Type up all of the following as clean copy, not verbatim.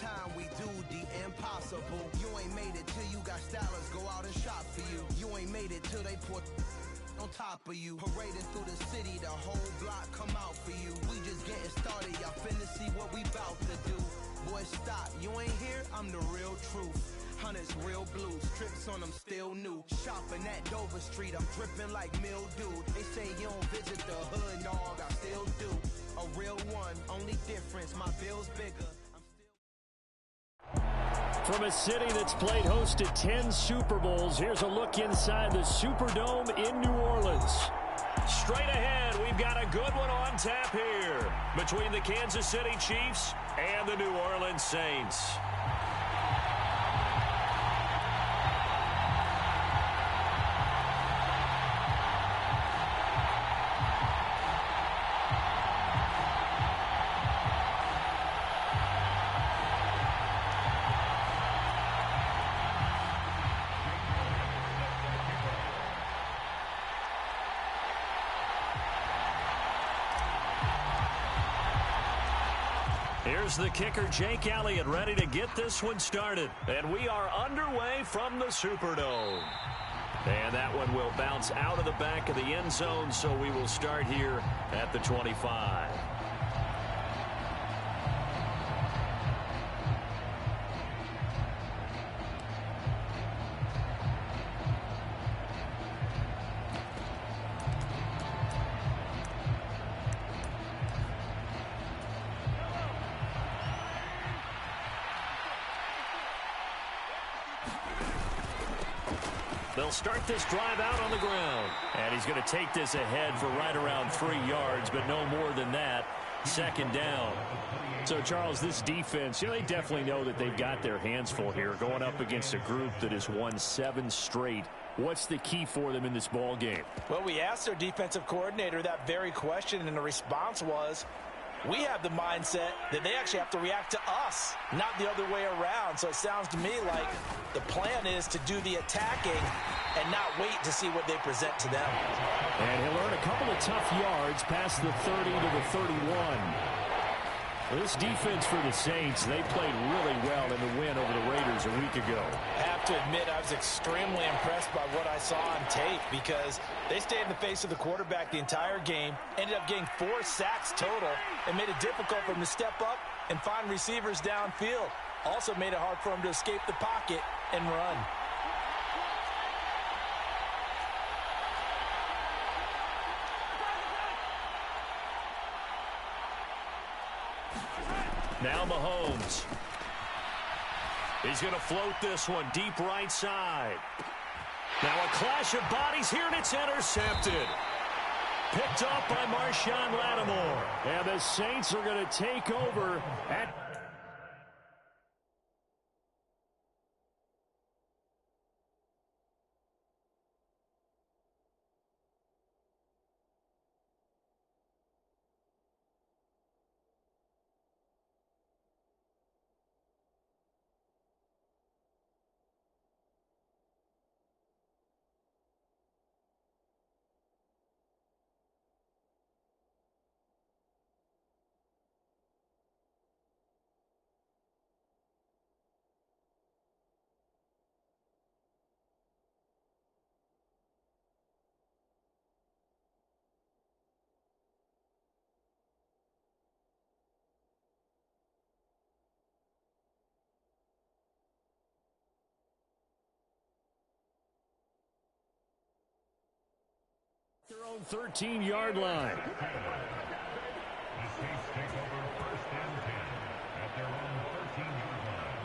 time we do the impossible. You ain't made it till you got stylers go out and shop for you. You ain't made it till they put on top of you. Parading through the city, the whole block come out for you. We just getting started, y'all finna see what we bout to do. Boy, stop, you ain't here, I'm the real truth. Hunters, real blue, strips on them still new. Shopping at Dover Street, I'm dripping like mildew. They say you don't visit the hood, dog, I still do. A real one, only difference, my bill's bigger. From a city that's played host to 10 Super Bowls, here's a look inside the Superdome in New Orleans. Straight ahead, we've got a good one on tap here between the Kansas City Chiefs and the New Orleans Saints. Here's the kicker, Jake Elliott, ready to get this one started. And we are underway from the Superdome. And that one will bounce out of the back of the end zone, so we will start here at the 25. They'll start this drive out on the ground. And he's going to take this ahead for right around 3 yards, but no more than that. Second down. So, Charles, this defense, they definitely know that they've got their hands full here going up against a group that has won 7 straight. What's the key for them in this ball game? Well, we asked their defensive coordinator that very question, and the response was, we have the mindset that they actually have to react to us, not the other way around. So it sounds to me like the plan is to do the attacking and not wait to see what they present to them. And he'll earn a couple of tough yards past the 30 to the 31. This defense for the Saints, they played really well in the win over the Raiders a week ago. I have to admit, I was extremely impressed by what I saw on tape because they stayed in the face of the quarterback the entire game, ended up getting 4 sacks total, and made it difficult for him to step up and find receivers downfield. Also made it hard for him to escape the pocket and run. Now Mahomes. He's going to float this one deep right side. Now a clash of bodies here, and it's intercepted. Picked up by Marshawn Lattimore. And the Saints are going to take over at... their own 13-yard line. The Saints take over 1st and 10 at their own 13-yard line.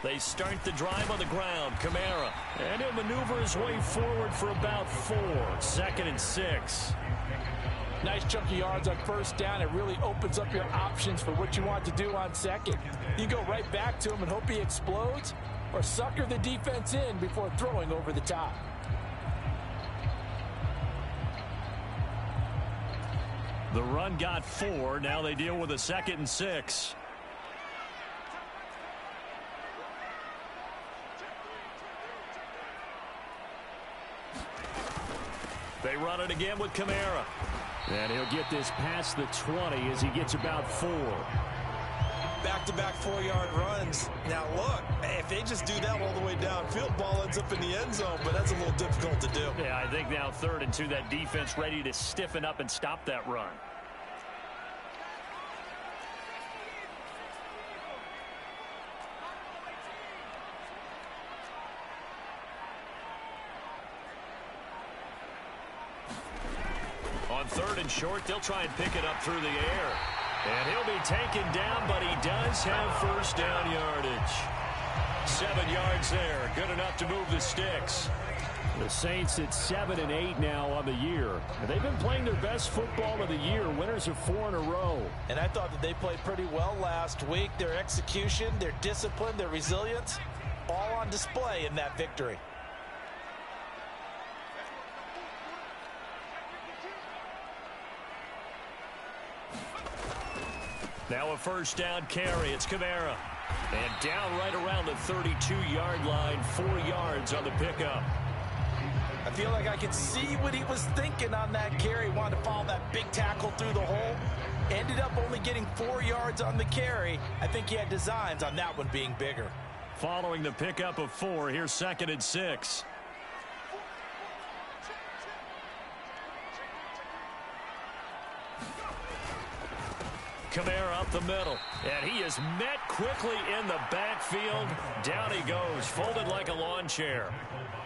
They start the drive on the ground. Kamara. And he'll maneuver his way forward for about 4. 2nd and 6. Nice chunky yards on 1st down. It really opens up your options for what you want to do on 2nd. You go right back to him and hope he explodes, or sucker the defense in before throwing over the top. The run got 4. Now they deal with a 2nd and 6. They run it again with Kamara. And he'll get this past the 20 as he gets about 4. Back-to-back 4-yard runs. Now, look, if they just do that all the way downfield, ball ends up in the end zone, but that's a little difficult to do. Yeah, I think now 3rd and 2, that defense ready to stiffen up and stop that run. On 3rd and short, they'll try and pick it up through the air. And he'll be taken down, but he does have first down yardage. 7 yards there. Good enough to move the sticks. The Saints at 7 and 8 now on the year. They've been playing their best football of the year. Winners of 4 in a row. And I thought that they played pretty well last week. Their execution, their discipline, their resilience, all on display in that victory. Now a first down carry. It's Kamara. And down right around the 32-yard line. 4 yards on the pickup. I feel like I could see what he was thinking on that carry. Wanted to follow that big tackle through the hole. Ended up only getting 4 yards on the carry. I think he had designs on that one being bigger. Following the pickup of 4, here's 2nd and 6. Kamara up the middle, and he is met quickly in the backfield. Down he goes, folded like a lawn chair.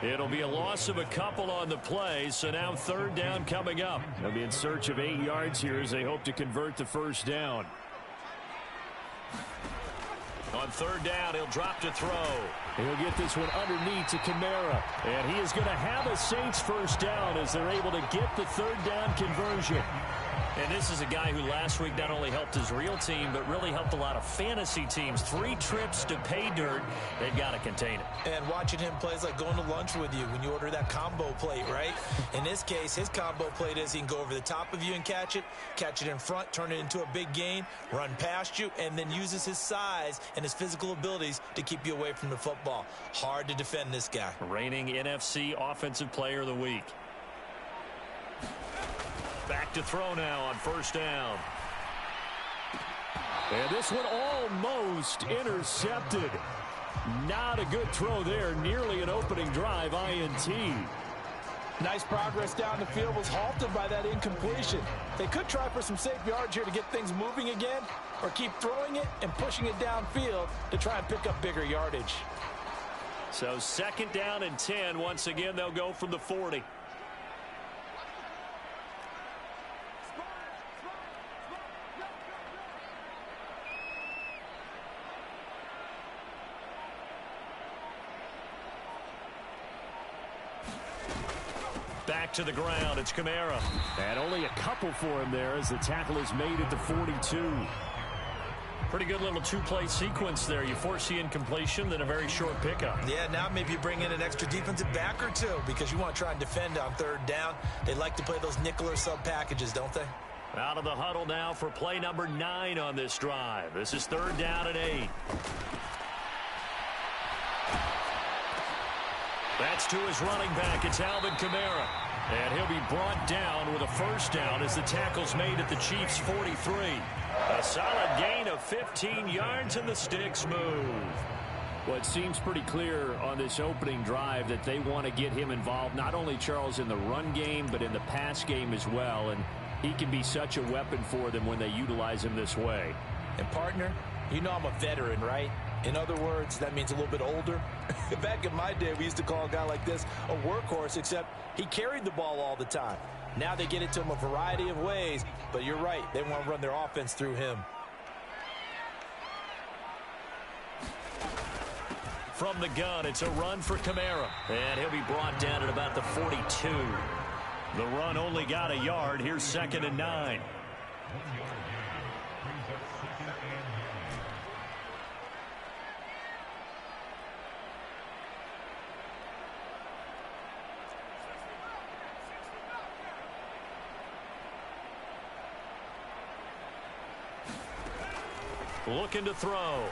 It'll be a loss of a couple on the play, so now 3rd down coming up. They'll be in search of 8 yards here as they hope to convert the first down. On 3rd down, he'll drop to throw. He'll get this one underneath to Kamara, and he is going to have a Saints first down as they're able to get the 3rd down conversion. And this is a guy who last week not only helped his real team, but really helped a lot of fantasy teams. 3 trips to pay dirt. They've got to contain it. And watching him play is like going to lunch with you when you order that combo plate, right? In this case, his combo plate is he can go over the top of you and catch it in front, turn it into a big gain, run past you, and then uses his size and his physical abilities to keep you away from the football. Hard to defend this guy. Reigning NFC Offensive Player of the Week. Back to throw now on first down. And this one almost intercepted. Not a good throw there. Nearly an opening drive INT. Nice progress down the field, was halted by that incompletion. They could try for some safe yards here to get things moving again, or keep throwing it and pushing it downfield to try and pick up bigger yardage. So 2nd down and 10. Once again, they'll go from the 40. Back to the ground. It's Kamara. And only a couple for him there as the tackle is made at the 42. Pretty good little 2-play sequence there. You force the incompletion, then a very short pickup. Yeah, now maybe you bring in an extra defensive back or two because you want to try and defend on 3rd down. They like to play those nickel or sub packages, don't they? Out of the huddle now for play number 9 on this drive. This is 3rd down and 8. That's to his running back. It's Alvin Kamara. And he'll be brought down with a first down as the tackle's made at the Chiefs' 43. A solid gain of 15 yards and the sticks move. Well, it seems pretty clear on this opening drive that they want to get him involved, not only, Charles, in the run game, but in the pass game as well. And he can be such a weapon for them when they utilize him this way. And, partner, you know I'm a veteran, right? In other words, that means a little bit older. Back in my day, we used to call a guy like this a workhorse, except he carried the ball all the time. Now they get it to him a variety of ways, but you're right. They want to run their offense through him. From the gun, it's a run for Kamara. And he'll be brought down at about the 42. The run only got a yard. Here's 2nd and 9. looking to throw.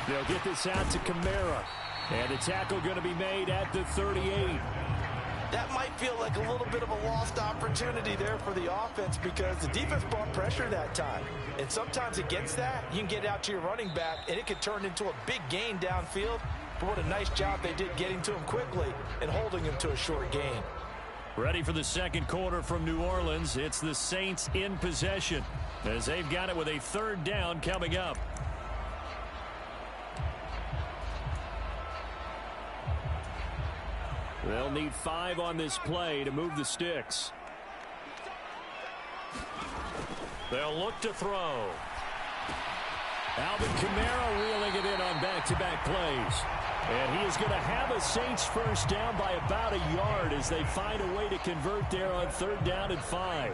They'll get this out to Kamara. And the tackle going to be made at the 38. That might feel like a little bit of a lost opportunity there for the offense because the defense brought pressure that time. And sometimes against that, you can get out to your running back, and it could turn into a big gain downfield. But what a nice job they did getting to him quickly and holding him to a short gain. Ready for the second quarter from New Orleans. It's the Saints in possession as they've got it with a third down coming up. They'll need 5 on this play to move the sticks. They'll look to throw. Alvin Kamara reeling it in on back-to-back plays. And he is going to have a Saints first down by about a yard as they find a way to convert there on 3rd down and 5.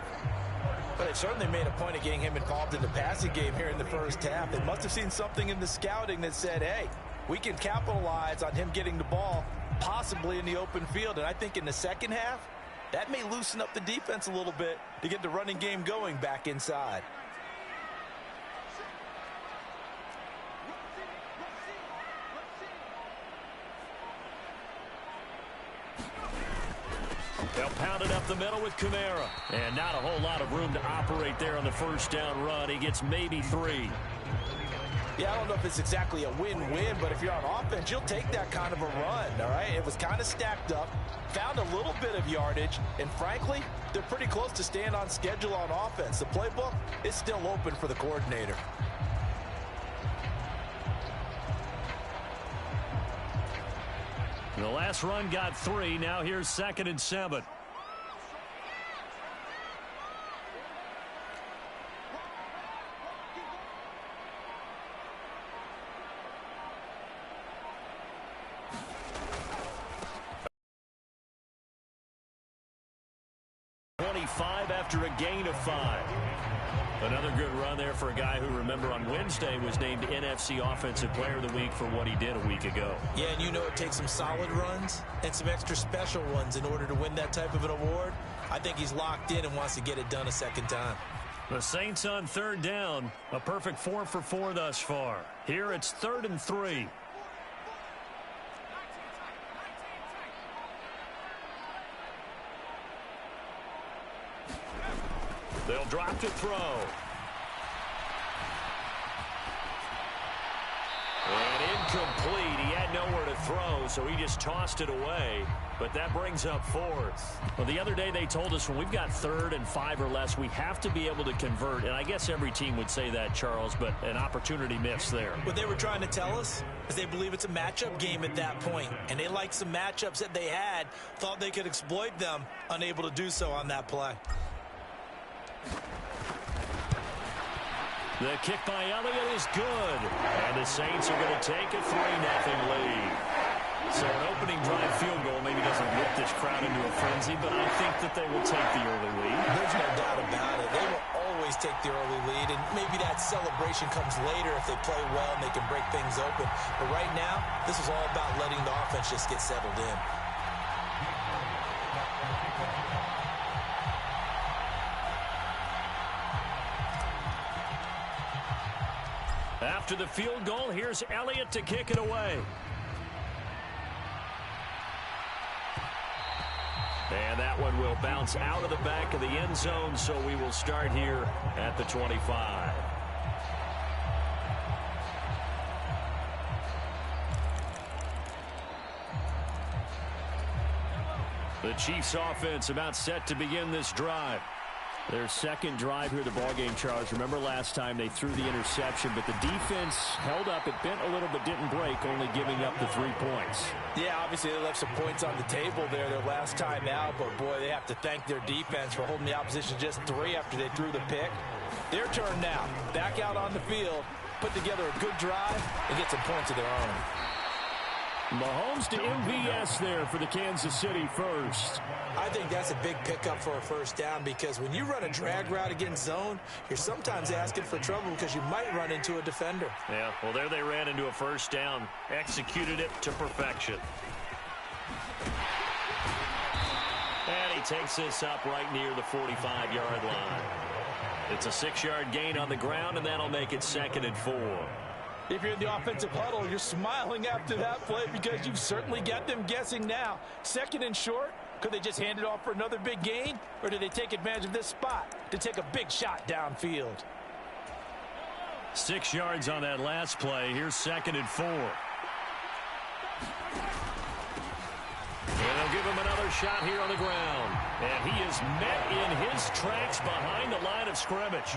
But they certainly made a point of getting him involved in the passing game here in the first half. They must have seen something in the scouting that said, hey, we can capitalize on him getting the ball possibly in the open field. And I think in the second half, that may loosen up the defense a little bit to get the running game going back inside. They'll pound it up the middle with Kamara. And not a whole lot of room to operate there on the first down run. He gets maybe 3. Yeah, I don't know if it's exactly a win-win, but if you're on offense, you'll take that kind of a run, all right? It was kind of stacked up, found a little bit of yardage, and frankly, they're pretty close to staying on schedule on offense. The playbook is still open for the coordinator. The last run got 3. Now here's 2nd and 7. After a gain of 5. Another good run there for a guy who, remember, on Wednesday was named NFC Offensive Player of the Week for what he did a week ago. Yeah, and you know it takes some solid runs and some extra special ones in order to win that type of an award. I think he's locked in and wants to get it done a second time. The Saints on 3rd down. A perfect 4 for 4 thus far. Here it's 3rd and 3. They'll drop to throw. And incomplete. He had nowhere to throw, so he just tossed it away. But that brings up 4th. Well, the other day they told us when we've got 3rd and 5 or less, we have to be able to convert. And I guess every team would say that, Charles, but an opportunity missed there. What they were trying to tell us is they believe it's a matchup game at that point. And they liked some matchups that they had, thought they could exploit them, unable to do so on that play. The kick by Elliott is good. And the Saints are going to take a 3-0 lead. So an opening drive field goal maybe doesn't whip this crowd into a frenzy, but I think that they will take the early lead. There's no doubt about it. They will always take the early lead, and maybe that celebration comes later if they play well and they can break things open. But right now, this is all about letting the offense just get settled in. After the field goal, here's Elliott to kick it away. And that one will bounce out of the back of the end zone, so we will start here at the 25. The Chiefs offense about set to begin this drive. Their second drive here, the ballgame, Charles. Remember last time they threw the interception, but the defense held up. It bent a little but didn't break, only giving up the 3 points. Yeah, obviously they left some points on the table there their last time out, but boy, they have to thank their defense for holding the opposition just 3 after they threw the pick. Their turn now. Back out on the field, put together a good drive, and get some points of their own. Mahomes to MVS there for the Kansas City first. I think that's a big pickup for a first down because when you run a drag route against zone, you're sometimes asking for trouble because you might run into a defender. Yeah, well, there they ran into a first down. Executed it to perfection. And he takes this up right near the 45-yard line. It's a 6-yard gain on the ground, and that'll make it 2nd and 4. If you're in the offensive huddle, you're smiling after that play because you've certainly got them guessing now. 2nd and short, could they just hand it off for another big gain? Or do they take advantage of this spot to take a big shot downfield? 6 yards on that last play. Here's 2nd and 4. And they'll give him another shot here on the ground. And he is met in his tracks behind the line of scrimmage.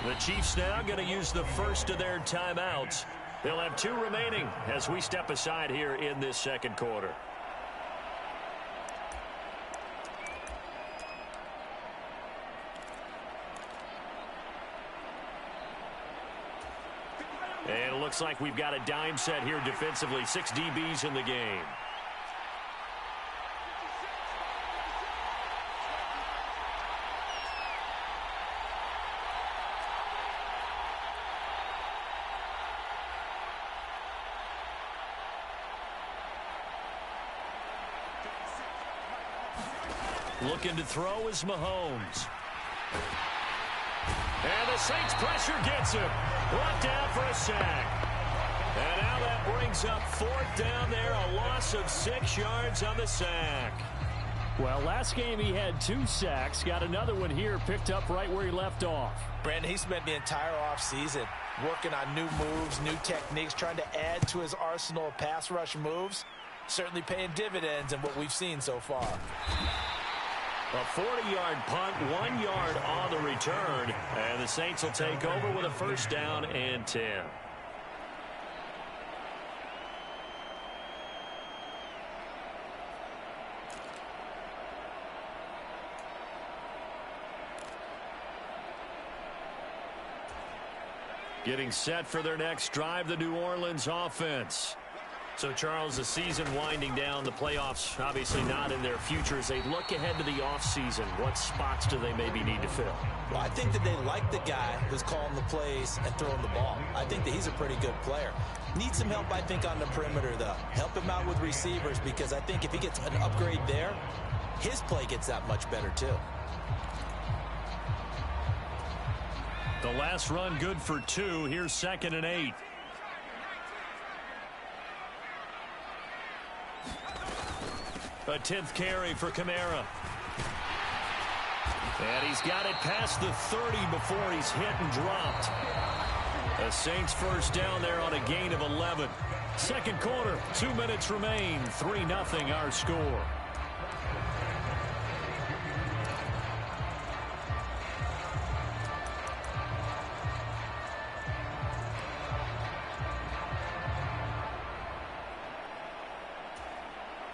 The Chiefs now going to use the first of their timeouts. They'll have 2 remaining as we step aside here in this 2nd quarter. And it looks like we've got a dime set here defensively. 6 DBs in the game. Looking to throw is Mahomes. And the Saints pressure gets him. Brought down for a sack. And now that brings up 4th down there. A loss of 6 yards on the sack. Well, last game he had 2 sacks. Got another one here picked up right where he left off. Brandon, he spent the entire offseason working on new moves, new techniques, trying to add to his arsenal of pass rush moves. Certainly paying dividends in what we've seen so far. A 40-yard punt, 1 yard on the return. And the Saints will take over with a 1st down and 10. Getting set for their next drive, the New Orleans offense. So, Charles, the season winding down, the playoffs obviously not in their future. As they look ahead to the offseason, what spots do they maybe need to fill? Well, I think that they like the guy who's calling the plays and throwing the ball. I think that he's a pretty good player. Needs some help, I think, on the perimeter, though. Help him out with receivers, because I think if he gets an upgrade there, his play gets that much better, too. The last run good for 2. Here's 2nd and 8. A 10th carry for Kamara. And he's got it past the 30 before he's hit and dropped. The Saints 1st down there on a gain of 11. 2nd quarter, 2 minutes remain. 3-0 our score.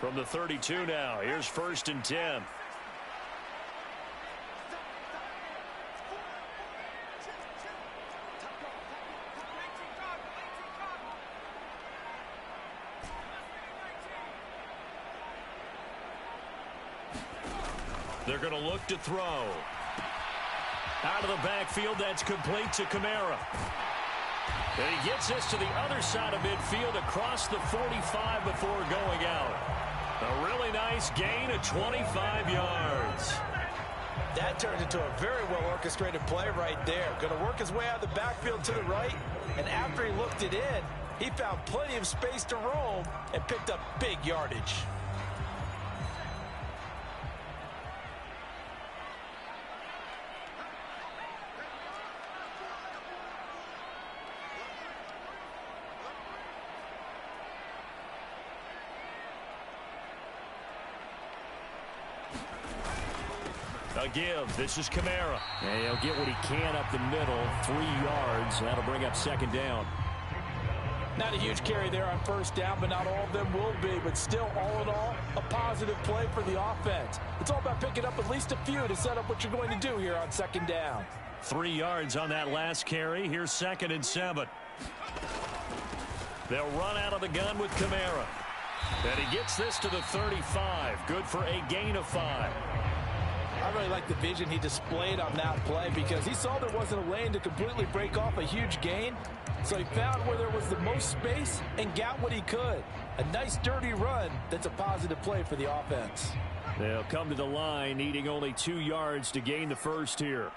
From the 32 now, here's 1st and 10. They're going to look to throw. Out of the backfield, that's complete to Kamara. And he gets this to the other side of midfield across the 45 before going out. A really nice gain of 25 yards. That turned into a very well-orchestrated play right there. Going to work his way out of the backfield to the right, and after he looked it in, he found plenty of space to roam and picked up big yardage. A give. This is Kamara. And he'll get what he can up the middle. 3 yards. That'll bring up 2nd down. Not a huge carry there on 1st down, but not all of them will be. But still, all in all, a positive play for the offense. It's all about picking up at least a few to set up what you're going to do here on 2nd down. 3 yards on that last carry. Here's 2nd and 7. They'll run out of the gun with Kamara. And he gets this to the 35. Good for a gain of 5. I really like the vision he displayed on that play because he saw there wasn't a lane to completely break off a huge gain. So he found where there was the most space and got what he could. A nice dirty run that's a positive play for the offense. They'll come to the line needing only 2 yards to gain the first here.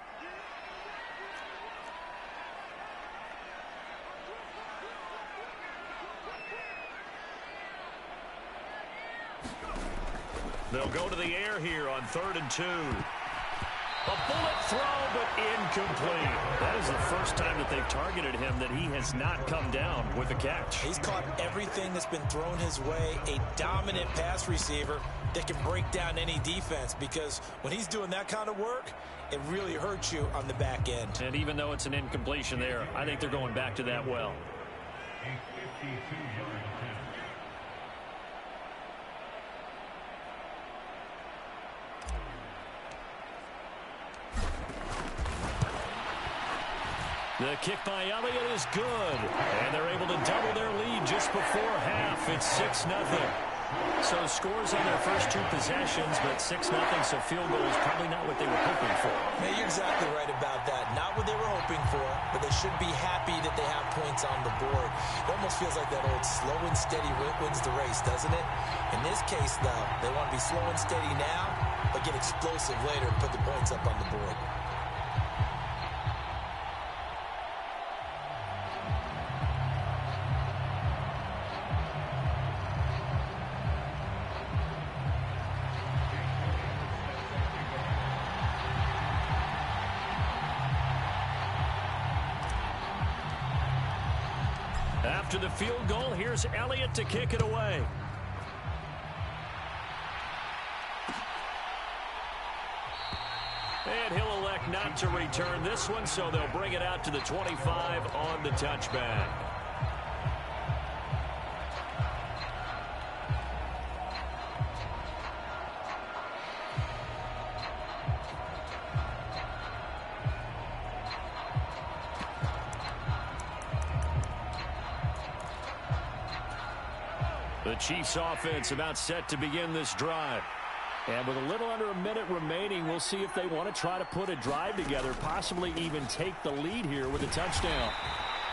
They'll go to the air here on 3rd and 2. A bullet throw, but incomplete. That is the first time that they've targeted him that he has not come down with a catch. He's caught everything that's been thrown his way. A dominant pass receiver that can break down any defense, because when he's doing that kind of work, it really hurts you on the back end. And even though it's an incompletion there, I think they're going back to that well. A 52-yard attempt. The kick by Elliott is good, and they're able to double their lead just before half. It's 6-0. So scores on their first 2 possessions, but 6-0, so field goal is probably not what they were hoping for. Yeah, you're exactly right about that. Not what they were hoping for, but they should be happy that they have points on the board. It almost feels like that old slow and steady wins the race, doesn't it? In this case, though, they want to be slow and steady now, but get explosive later and put the points up on the board. After the field goal, here's Elliott to kick it away. And he'll elect not to return this one, so they'll bring it out to the 25 on the touchback. The Chiefs offense about set to begin this drive. And with a little under a minute remaining, we'll see if they want to try to put a drive together, possibly even take the lead here with a touchdown.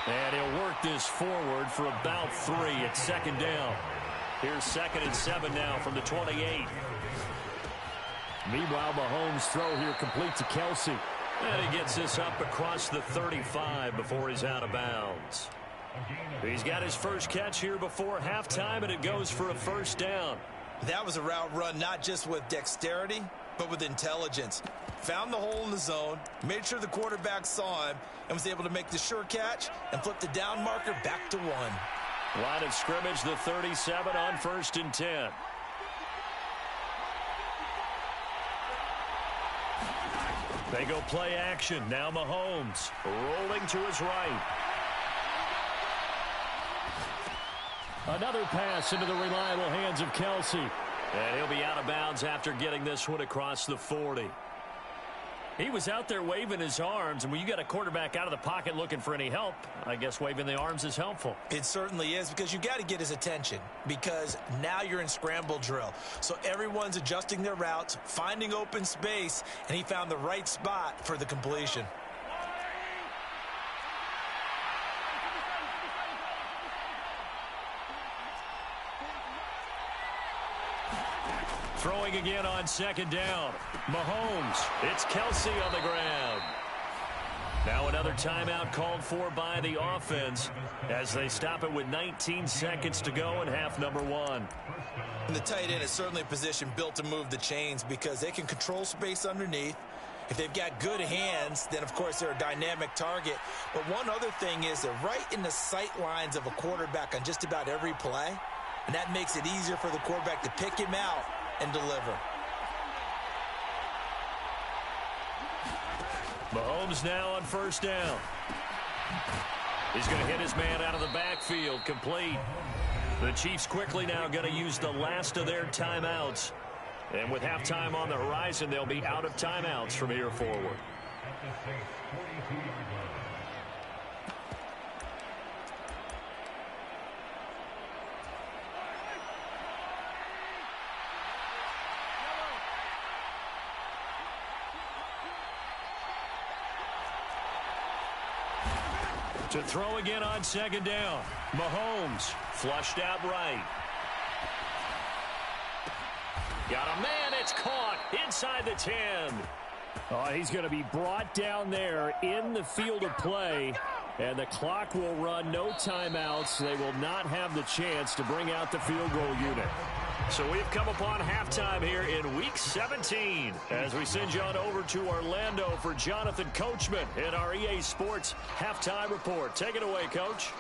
And he'll work this forward for about 3 at 2nd down. Here's 2nd and 7 now from the 28. Meanwhile, Mahomes' throw here complete to Kelsey. And he gets this up across the 35 before he's out of bounds. He's got his first catch here before halftime, and it goes for a 1st down. That was a route run not just with dexterity, but with intelligence. Found the hole in the zone, made sure the quarterback saw him, and was able to make the sure catch and flip the down marker back to 1. Line of scrimmage, the 37 on 1st and 10. They go play action. Now Mahomes rolling to his right. Another pass into the reliable hands of Kelsey. And he'll be out of bounds after getting this one across the 40. He was out there waving his arms, and when you got a quarterback out of the pocket looking for any help, I guess waving the arms is helpful. It certainly is, because you got to get his attention, because now you're in scramble drill. So everyone's adjusting their routes, finding open space, and he found the right spot for the completion. Throwing again on 2nd down. Mahomes. It's Kelsey on the ground. Now another timeout called for by the offense as they stop it with 19 seconds to go in half number 1. And the tight end is certainly a position built to move the chains because they can control space underneath. If they've got good hands, then of course they're a dynamic target. But one other thing is they're right in the sight lines of a quarterback on just about every play. And that makes it easier for the quarterback to pick him out and deliver. Mahomes now on 1st down. He's going to hit his man out of the backfield, complete. The Chiefs quickly now going to use the last of their timeouts. And with halftime on the horizon, they'll be out of timeouts from here forward. To throw again on 2nd down. Mahomes flushed out right. Got a man. It's caught inside the 10. Oh, he's going to be brought down there in the field of play, and the clock will run. No timeouts. They will not have the chance to bring out the field goal unit. So we've come upon halftime here in Week 17 as we send you on over to Orlando for Jonathan Coachman in our EA Sports Halftime Report. Take it away, Coach.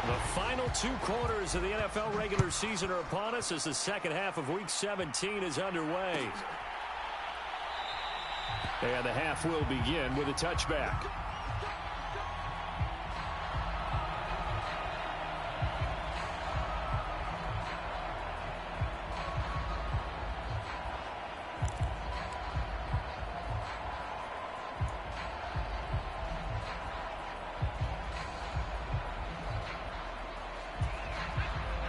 The final 2 quarters of the NFL regular season are upon us as the second half of Week 17 is underway. And the half will begin with a touchback.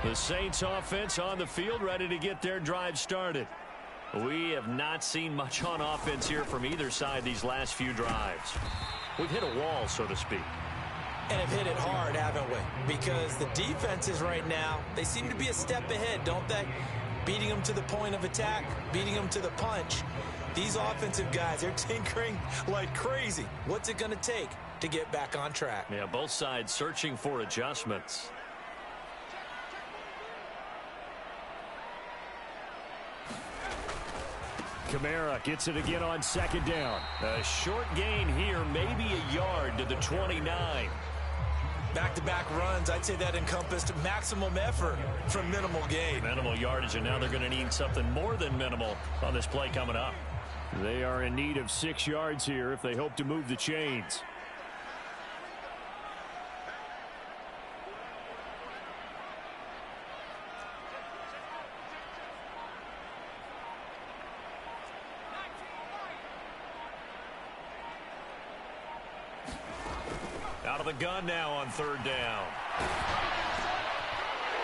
The Saints offense on the field, ready to get their drive started. We have not seen much on offense here from either side these last few drives. We've hit a wall, so to speak. And have hit it hard, haven't we? Because the defenses right now, they seem to be a step ahead, don't they? Beating them to the point of attack, beating them to the punch. These offensive guys, they're tinkering like crazy. What's it going to take to get back on track? Yeah, both sides searching for adjustments. Kamara gets it again on second down. A short gain here, maybe a yard to the 29. Back-to-back runs, I'd say that encompassed maximum effort from minimal gain. Minimal yardage, and now they're going to need something more than minimal on this play coming up. They are in need of 6 yards here if they hope to move the chains. Out of the gun now on third down.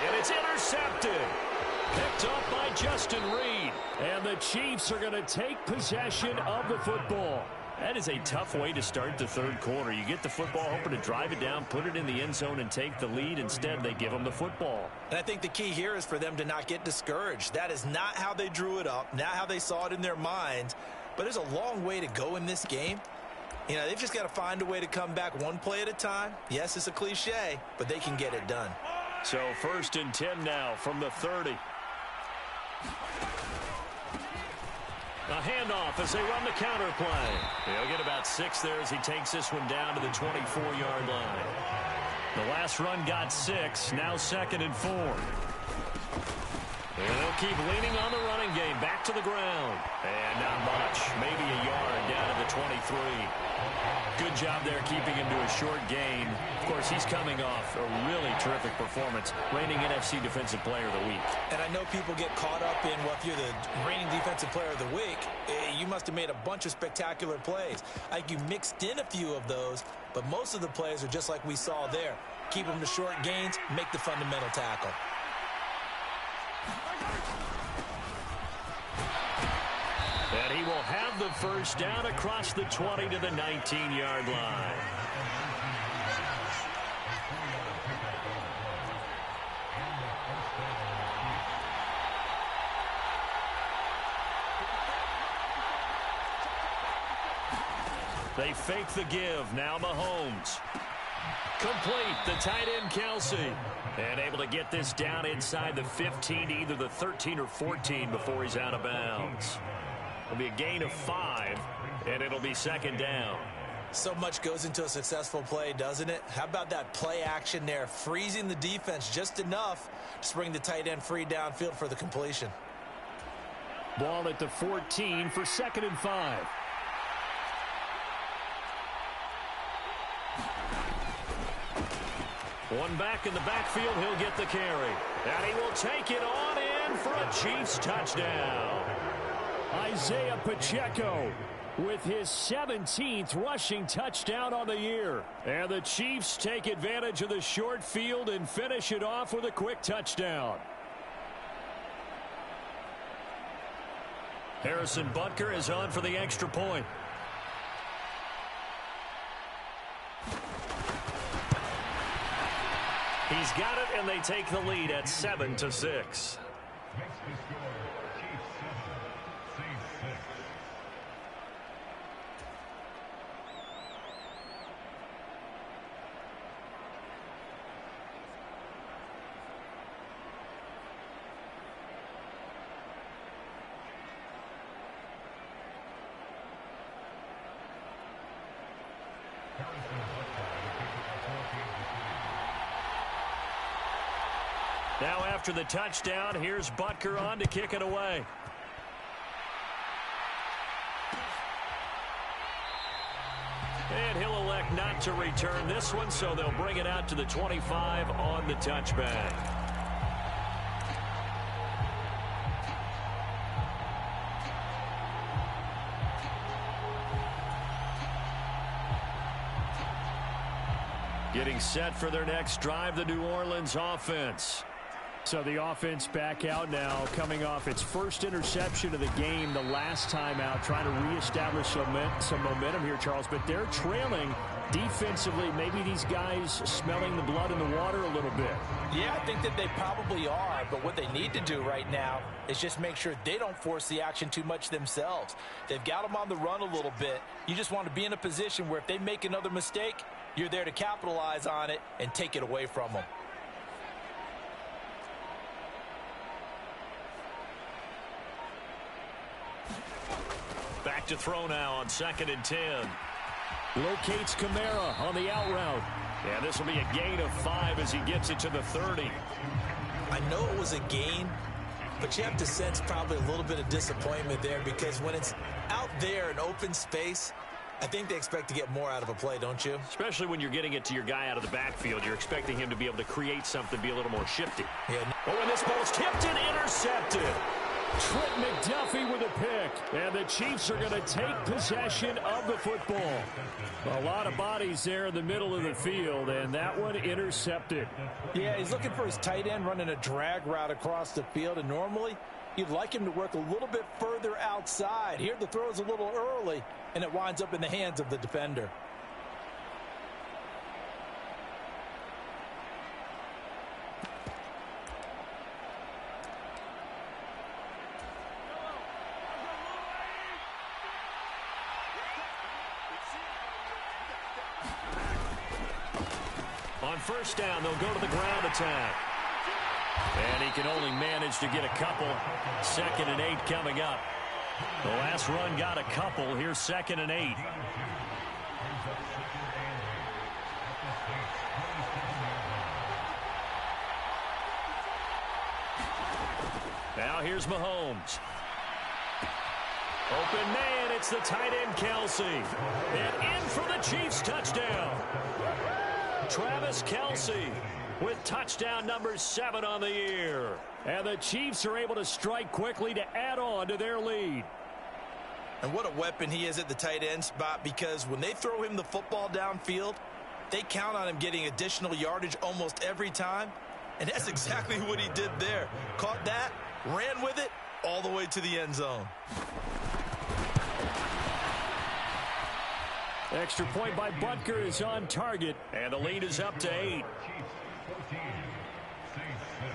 And it's intercepted. Picked up by Justin Reed. And the Chiefs are going to take possession of the football. That is a tough way to start the third quarter. You get the football, hoping to drive it down, put it in the end zone, and take the lead. Instead, they give them the football. And I think the key here is for them to not get discouraged. That is not how they drew it up, not how they saw it in their minds. But there's a long way to go in this game. You know, they've just got to find a way to come back one play at a time. Yes, it's a cliche, but they can get it done. So 1st and 10 now from the 30. A handoff as they run the counter play. He'll get about 6 there as he takes this one down to the 24-yard line. The last run got 6, now 2nd and 4. And they'll keep leaning on the running game. Back to the ground. And not much. Maybe a yard down to the 23. Good job there keeping him to a short gain. Of course, he's coming off a really terrific performance. Reigning NFC Defensive Player of the Week. And I know people get caught up in, well, if you're the reigning Defensive Player of the Week, you must have made a bunch of spectacular plays. Like you mixed in a few of those, but most of the plays are just like we saw there. Keep them to short gains, make the fundamental tackle. And he will have the first down across the 20 to the 19-yard line. They fake the give. Now Mahomes. Complete. The tight end, Kelsey. And able to get this down inside the 15 to either the 13 or 14 before he's out of bounds. It'll be a gain of 5, and it'll be 2nd down. So much goes into a successful play, doesn't it? How about that play action there, freezing the defense just enough to bring the tight end free downfield for the completion. Ball at the 14 for 2nd and 5. One back in the backfield, he'll get the carry. And he will take it on in for a Chiefs touchdown. Isaiah Pacheco with his 17th rushing touchdown on the year. And the Chiefs take advantage of the short field and finish it off with a quick touchdown. Harrison Butker is on for the extra point. He's got it, and they take the lead at 7-6. Makes the score Chiefs 7, Saints 6. Now after the touchdown, here's Butker on to kick it away. And he'll elect not to return this one, so they'll bring it out to the 25 on the touchback. Getting set for their next drive, the New Orleans offense. So the offense back out now, coming off its first interception of the game the last time out, trying to reestablish some momentum here, Charles. But they're trailing defensively. Maybe these guys smelling the blood in the water a little bit. Yeah, I think that they probably are. But what they need to do right now is just make sure they don't force the action too much themselves. They've got them on the run a little bit. You just want to be in a position where if they make another mistake, you're there to capitalize on it and take it away from them. Back to throw now on 2nd and 10. Locates Kamara on the out route. Yeah, this will be a gain of 5 as he gets it to the 30. I know it was a gain, but you have to sense probably a little bit of disappointment there because when it's out there in open space, I think they expect to get more out of a play, don't you? Especially when you're getting it to your guy out of the backfield. You're expecting him to be able to create something, be a little more shifty. Yeah. Oh, and this ball's tipped and intercepted. Trent McDuffie with a pick. And the Chiefs are going to take possession of the football. A lot of bodies there in the middle of the field, and that one intercepted. Yeah, he's looking for his tight end running a drag route across the field, and normally you'd like him to work a little bit further outside. Here the throw is a little early, and it winds up in the hands of the defender. On first down, they'll go to the ground attack. And he can only manage to get a couple. 2nd and 8 coming up. The last run got a couple. Here's 2nd and 8. Now here's Mahomes. Open man, it's the tight end Kelsey. And in for the Chiefs touchdown. Travis Kelce with touchdown number 7 on the year. And the Chiefs are able to strike quickly to add on to their lead. And what a weapon he is at the tight end spot, because when they throw him the football downfield, they count on him getting additional yardage almost every time. And that's exactly what he did there. Caught that, ran with it all the way to the end zone. Extra point by Butker is on target. And the lead is up to 8. Chiefs 14, Saints 6.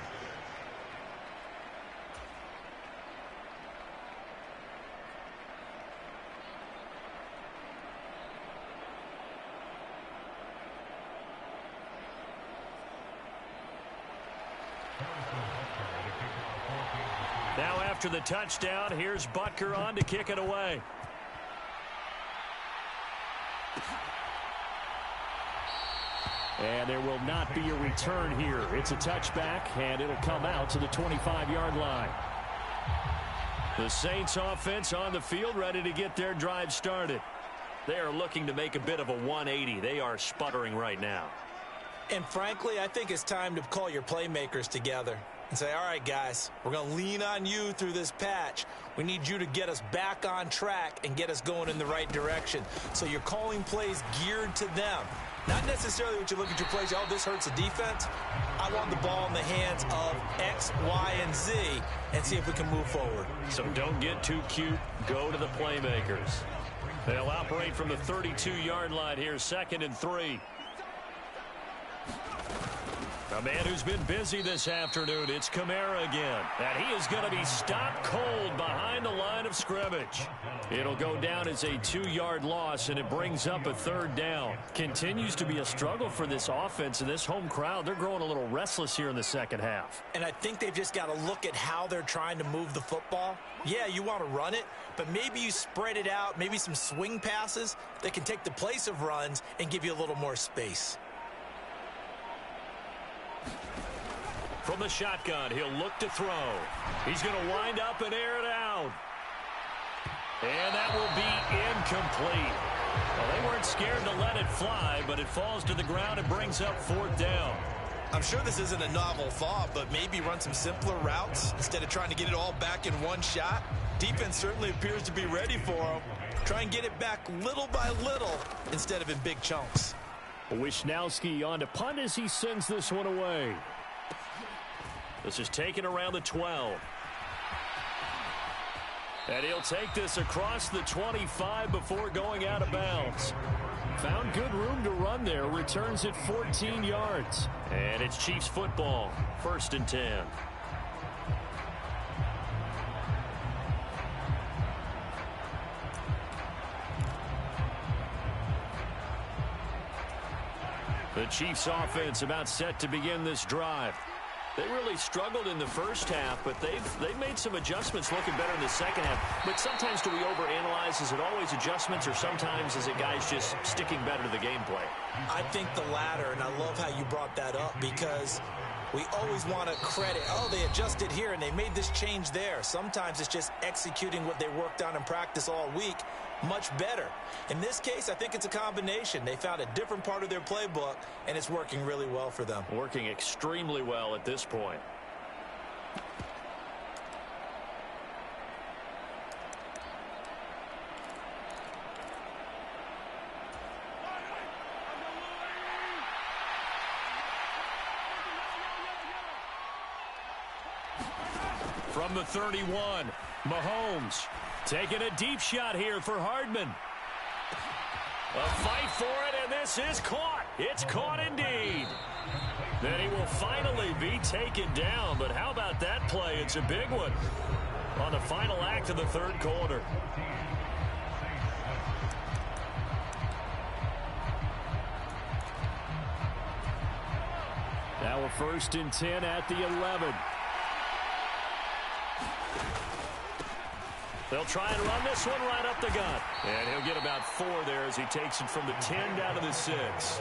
Now after the touchdown, here's Butker on to kick it away. And there will not be a return here. It's a touchback, and it'll come out to the 25-yard line. The Saints offense on the field, ready to get their drive started. They are looking to make a bit of a 180. They are sputtering right now. And frankly, I think it's time to call your playmakers together and say, all right, guys, we're going to lean on you through this patch. We need you to get us back on track and get us going in the right direction. So you're calling plays geared to them. Not necessarily what you look at your plays, oh, this hurts the defense. I want the ball in the hands of X, Y, and Z and see if we can move forward. So don't get too cute. Go to the playmakers. They'll operate from the 32-yard line here, 2nd and 3. A man who's been busy this afternoon, it's Kamara again. And he is going to be stopped cold behind the line of scrimmage. It'll go down as a 2-yard loss, and it brings up a 3rd down. Continues to be a struggle for this offense and this home crowd. They're growing a little restless here in the second half. And I think they've just got to look at how they're trying to move the football. Yeah, you want to run it, but maybe you spread it out, maybe some swing passes that can take the place of runs and give you a little more space. From the shotgun, he'll look to throw. He's going to wind up and air it out. And that will be incomplete. Well, they weren't scared to let it fly, but it falls to the ground and brings up 4th down. I'm sure this isn't a novel thought, but maybe run some simpler routes instead of trying to get it all back in one shot. Defense certainly appears to be ready for them. Try and get it back little by little instead of in big chunks. Wisnowski on to punt as he sends this one away. This is taken around the 12. And he'll take this across the 25 before going out of bounds. Found good room to run there. Returns at 14 yards. And it's Chiefs football. 1st and 10. The Chiefs offense about set to begin this drive. They really struggled in the first half, but they've made some adjustments looking better in the second half. But sometimes do we overanalyze? Is it always adjustments, or sometimes is it guys just sticking better to the game plan? I think the latter, and I love how you brought that up because we always want to credit, oh, they adjusted here and they made this change there. Sometimes it's just executing what they worked on in practice all week much better. In this case, I think it's a combination. They found a different part of their playbook, and it's working really well for them. Working extremely well at this point. From the 31, Mahomes taking a deep shot here for Hardman. A fight for it, and this is caught. It's caught indeed. Then he will finally be taken down, but how about that play? It's a big one on the final act of the 3rd quarter. Now a 1st and 10 at the 11. They'll try and run this one right up the gut. And he'll get about 4 there as he takes it from the 10 down to the 6.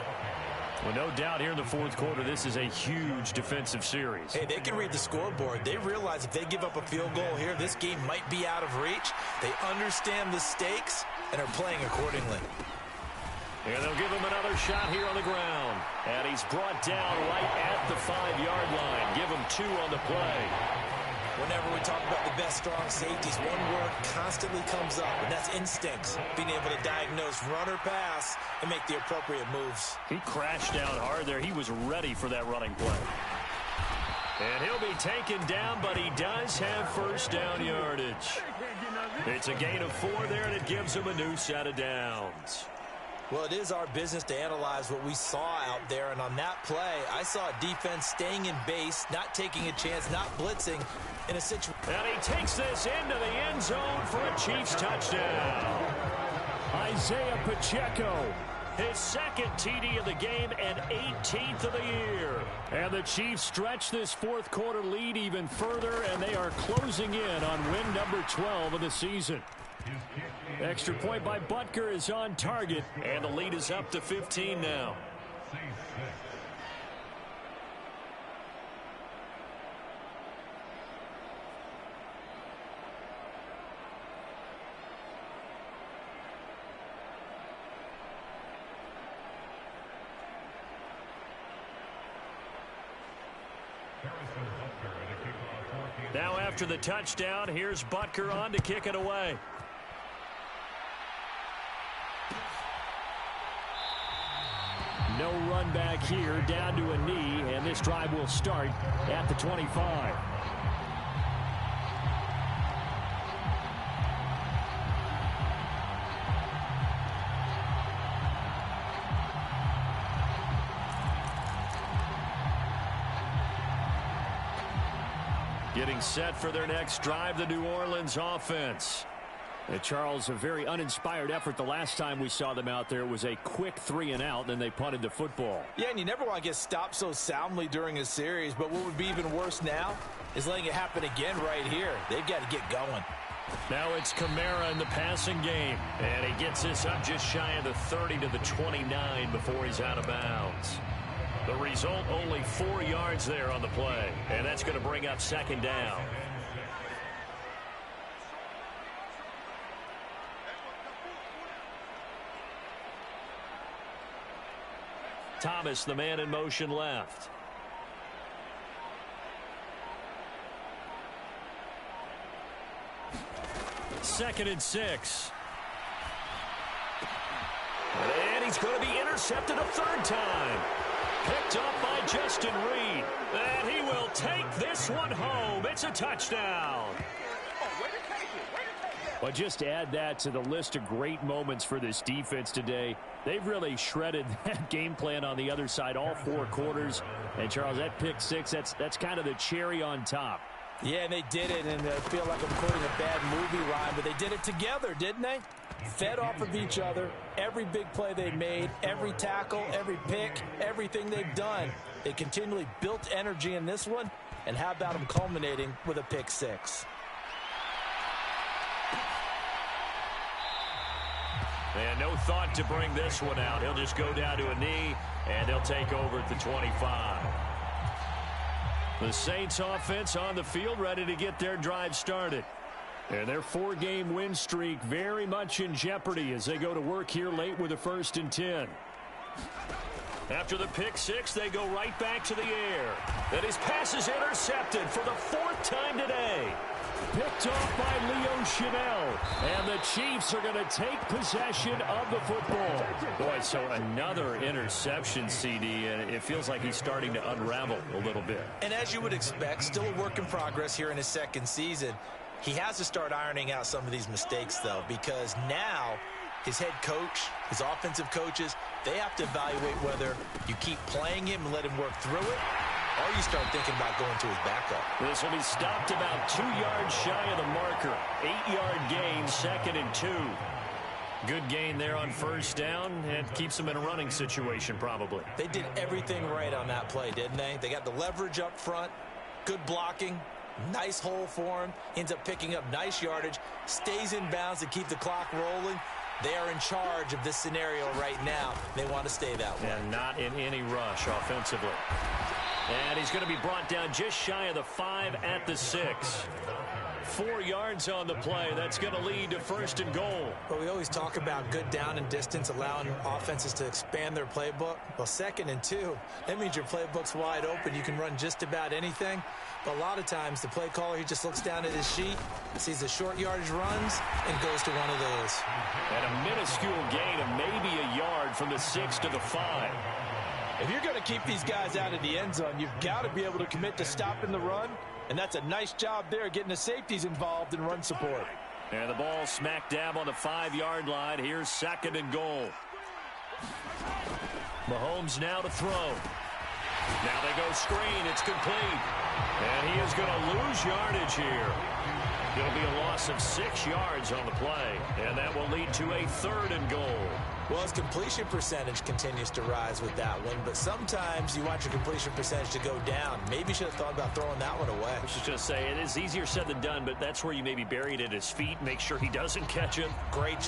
Well, no doubt here in the 4th quarter, this is a huge defensive series. Hey, they can read the scoreboard. They realize if they give up a field goal here, this game might be out of reach. They understand the stakes and are playing accordingly. And they'll give him another shot here on the ground. And he's brought down right at the 5-yard line. Give him 2 on the play. Whenever we talk about the best strong safeties, one word constantly comes up, and that's instincts. Being able to diagnose run or pass and make the appropriate moves. He crashed down hard there. He was ready for that running play. And he'll be taken down, but he does have 1st down yardage. It's a gain of 4 there, and it gives him a new set of downs. Well, it is our business to analyze what we saw out there, and on that play, I saw a defense staying in base, not taking a chance, not blitzing in a situation. And he takes this into the end zone for a Chiefs touchdown. Isaiah Pacheco, his 2nd TD of the game and 18th of the year. And the Chiefs stretch this 4th quarter lead even further, and they are closing in on win number 12 of the season. Extra point by Butker is on target, and the lead is up to 15 now. Now after the touchdown, here's Butker on to kick it away. No run back here, down to a knee, and this drive will start at the 25. Getting set for their next drive, the New Orleans offense. Charles, a very uninspired effort the last time we saw them out there. It was a quick 3-and-out, then they punted the football. Yeah, and you never want to get stopped so soundly during a series, but what would be even worse now is letting it happen again right here. They've got to get going. Now it's Kamara in the passing game, and he gets this up just shy of the 30 to the 29 before he's out of bounds. The result, only 4 yards there on the play, and that's going to bring up second down. Thomas, the man in motion left. Second and 6. And he's going to be intercepted a third time. Picked up by Justin Reed. And he will take this one home. It's a touchdown. Well, just add that to the list of great moments for this defense today. They've really shredded that game plan on the other side all 4 quarters. And, Charles, that pick 6, that's kind of the cherry on top. Yeah, and they did it, and I feel like I'm quoting a bad movie line, but they did it together, didn't they? Fed off of each other, every big play they made, every tackle, every pick, everything they've done. They continually built energy in this one, and how about them culminating with a pick 6? And no thought to bring this one out. He'll just go down to a knee, and they'll take over at the 25. The Saints offense on the field, ready to get their drive started. And their 4-game win streak very much in jeopardy as they go to work here late with a 1st and 10. After the pick 6, they go right back to the air. And his pass is intercepted for the 4th time today. Picked off by Leo Chanel. And the Chiefs are going to take possession of the football. Boy, so another interception, CD, and it feels like he's starting to unravel a little bit. And as you would expect, still a work in progress here in his 2nd season. He has to start ironing out some of these mistakes, though, because now his head coach, his offensive coaches, they have to evaluate whether you keep playing him and let him work through it, or you start thinking about going to his backup. This will be stopped about 2 yards shy of the marker. 8-yard gain, 2nd and 2. Good gain there on 1st down, and keeps them in a running situation probably. They did everything right on that play, didn't they? They got the leverage up front, good blocking, nice hole for him, ends up picking up nice yardage, stays in bounds to keep the clock rolling. They are in charge of this scenario right now. They want to stay that way. And not in any rush offensively. And he's going to be brought down just shy of the 5 at the 6. 4 yards on the play. That's going to lead to 1st and goal. But we always talk about good down and distance, allowing offenses to expand their playbook. Well, 2nd and 2, that means your playbook's wide open. You can run just about anything. But a lot of times, the play caller, he just looks down at his sheet, sees the short yardage runs, and goes to one of those. And a minuscule gain of maybe a yard from the 6 to the 5. If you're going to keep these guys out of the end zone, you've got to be able to commit to stopping the run. And that's a nice job there, getting the safeties involved in run support. And the ball smack dab on the 5-yard line. Here's 2nd and goal. Mahomes now to throw. Now they go screen. It's complete. And he is going to lose yardage here. It'll be a loss of 6 yards on the play. And that will lead to a 3rd and goal. Well, his completion percentage continues to rise with that one, but sometimes you want your completion percentage to go down. Maybe you should have thought about throwing that one away. I was just going to say, it is easier said than done, but that's where you maybe bury it at his feet, make sure he doesn't catch it. Great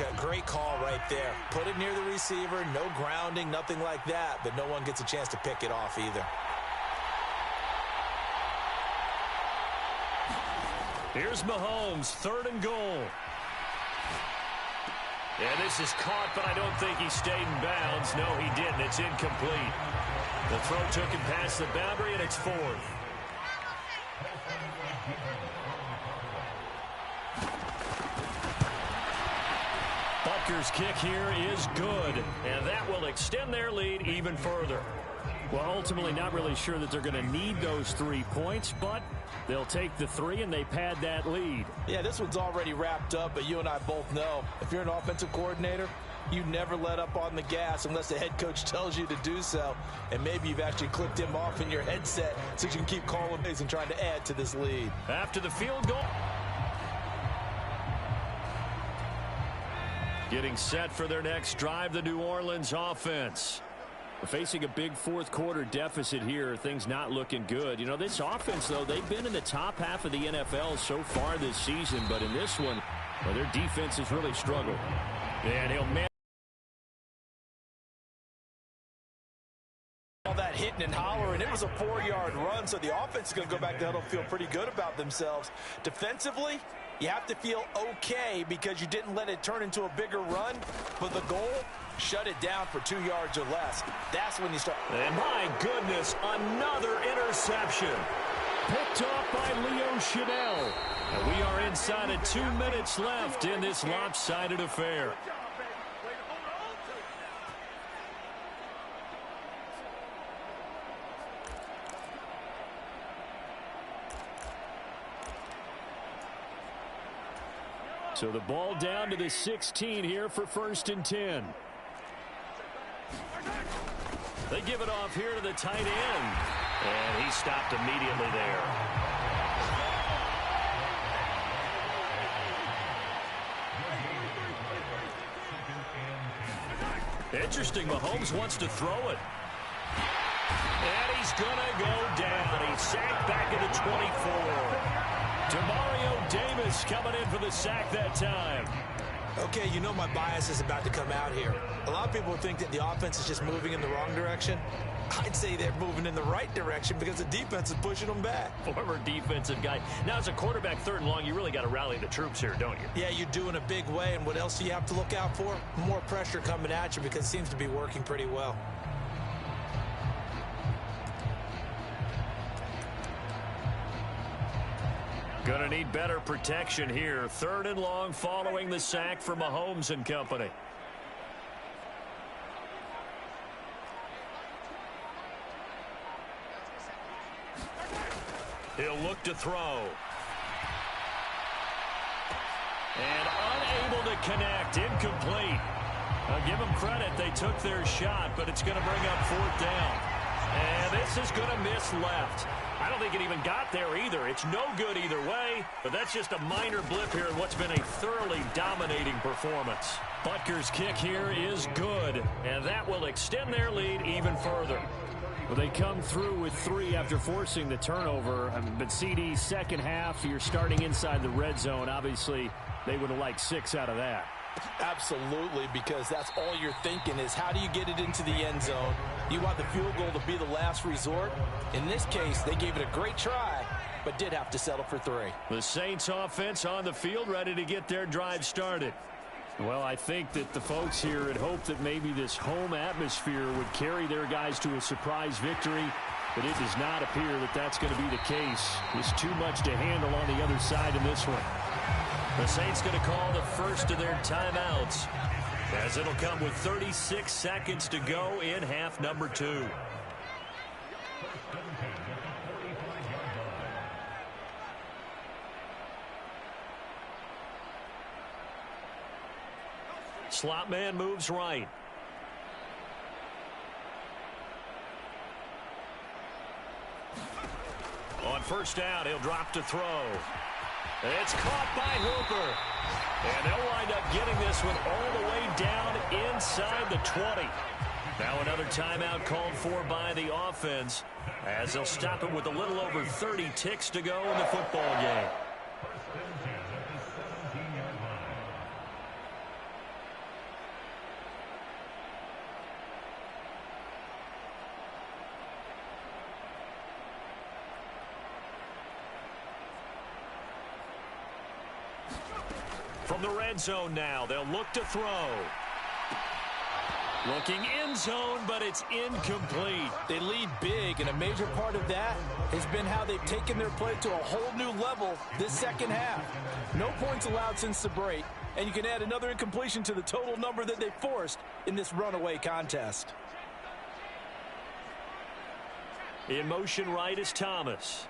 call right there. Put it near the receiver, no grounding, nothing like that, but no one gets a chance to pick it off either. Here's Mahomes, 3rd and goal. And this is caught, but I don't think he stayed in bounds. No, he didn't. It's incomplete. The throw took him past the boundary, and it's 4th. Butker's kick here is good, and that will extend their lead even further. Well, ultimately not really sure that they're going to need those 3 points, but they'll take the 3 and they pad that lead. Yeah, this one's already wrapped up, but you and I both know if you're an offensive coordinator, You never let up on the gas unless the head coach tells you to do so. And maybe you've actually clicked him off in your headset so you can keep calling plays and trying to add to this lead. After the field goal. Getting set for their next drive, the New Orleans offense. Facing a big fourth quarter deficit here, things not looking good. You know, this offense, though, they've been in the top half of the NFL so far this season, but in this one, well, their defense has really struggled. And he'll manage all that hitting and hollering. It was a 4-yard run, so the offense is going to go back to huddle, feel pretty good about themselves. Defensively, you have to feel okay because you didn't let it turn into a bigger run, but the goal, shut it down for 2 yards or less. That's when you start. And my goodness, another interception. Picked off by Leo Chanel. And we are inside of 2 minutes left in this lopsided affair. So the ball down to the 16 here for 1st and 10. They give it off here to the tight end. And he stopped immediately there. Interesting, Mahomes wants to throw it. And he's going to go down. He's sacked back at the 24. Demario Davis coming in for the sack that time. Okay, you know my bias is about to come out here. A lot of people think that the offense is just moving in the wrong direction. I'd say they're moving in the right direction because the defense is pushing them back. Former defensive guy. Now, as a quarterback, 3rd and long, you really got to rally the troops here, don't you? Yeah, you do in a big way. And what else do you have to look out for? More pressure coming at you because it seems to be working pretty well. Going to need better protection here. 3rd and long following the sack for Mahomes and company. He'll look to throw. And unable to connect. Incomplete. I'll give them credit. They took their shot, but it's going to bring up 4th down. And this is going to miss left. I don't think it even got there either. It's no good either way, but that's just a minor blip here in what's been a thoroughly dominating performance. Butker's kick here is good, and that will extend their lead even further. Well, they come through with 3 after forcing the turnover. But CD, second half, you're starting inside the red zone. Obviously, they would have liked 6 out of that. Absolutely, because that's all you're thinking is how do you get it into the end zone? You want the field goal to be the last resort. In this case, they gave it a great try, but did have to settle for 3. The Saints offense on the field ready to get their drive started. Well, I think that the folks here had hoped that maybe this home atmosphere would carry their guys to a surprise victory, but it does not appear that that's going to be the case. There's too much to handle on the other side in this one. The Saints going to call the first of their timeouts, as it'll come with 36 seconds to go in half number 2. Slot man moves right. On 1st down, he'll drop to throw. It's caught by Hooper. And they'll wind up getting this one all the way down inside the 20. Now another timeout called for by the offense, as they'll stop it with a little over 30 ticks to go in the football game. From the red zone now, they'll look to throw. Looking end zone, but it's incomplete. They lead big, and a major part of that has been how they've taken their play to a whole new level this second half. No points allowed since the break, and you can add another incompletion to the total number that they forced in this runaway contest. In motion right is Thomas.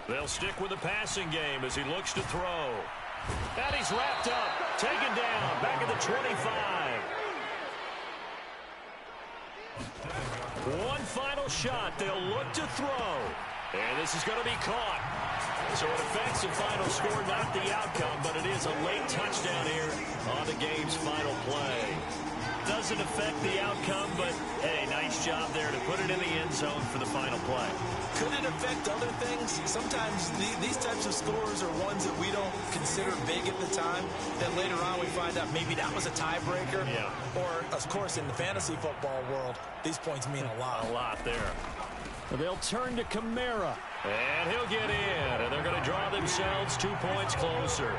They'll stick with the passing game as he looks to throw. And he's wrapped up, taken down, back at the 25. One final shot. They'll look to throw. And this is going to be caught. So an offensive final score, not the outcome, but it is a late touchdown here on the game's final play. Doesn't affect the outcome, but, hey, nice job there to put it in the end zone for the final play. Could it affect other things? Sometimes these types of scores are ones that we don't consider big at the time. Then later on we find out maybe that was a tiebreaker. Yeah. Or, of course, in the fantasy football world, these points mean a lot. A lot there. They'll turn to Kamara. And he'll get in, and they're going to draw themselves 2 points closer.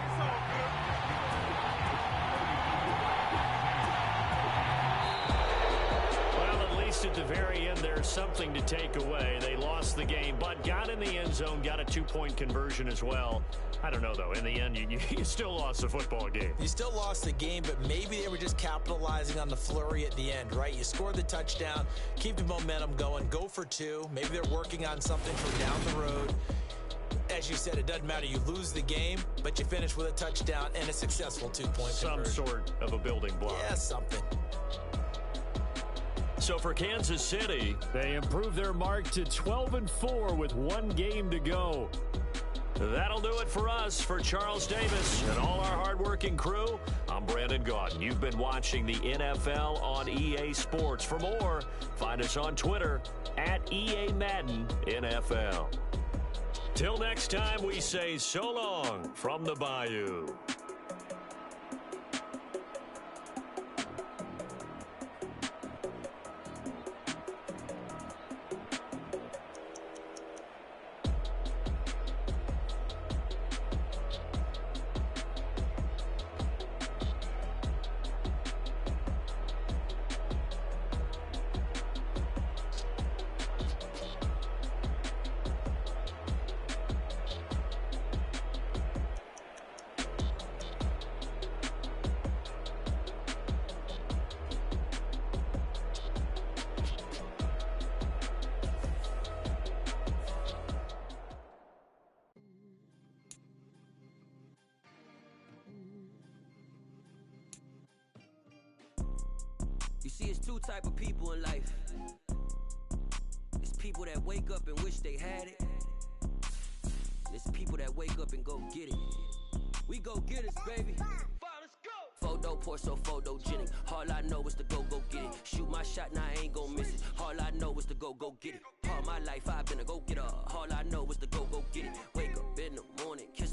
At the very end, there's something to take away. They lost the game, but got in the end zone, got a 2-point conversion as well. I don't know, though. In the end, you still lost the football game. You still lost the game, but maybe they were just capitalizing on the flurry at the end, right? You scored the touchdown, keep the momentum going, go for 2. Maybe they're working on something for down the road. As you said, it doesn't matter. You lose the game, but you finish with a touchdown and a successful 2-point conversion. Some sort of a building block. Yeah, something. So for Kansas City, they improve their mark to 12-4 with 1 game to go. That'll do it for us. For Charles Davis and all our hardworking crew, I'm Brandon Gaudin. You've been watching the NFL on EA Sports. For more, find us on Twitter at EA Madden NFL. Till next time, we say so long from the Bayou. You see, it's 2 type of people in life. It's people that wake up and wish they had it. And it's people that wake up and go get it. We go get it, baby. Let's go. Photo poor, so photogenic. All I know is to go get it. Shoot my shot, now I ain't gon' miss it. All I know is to go get it. All my life I've been a go-getter. All I know is to go get it. Wake up in the morning, kiss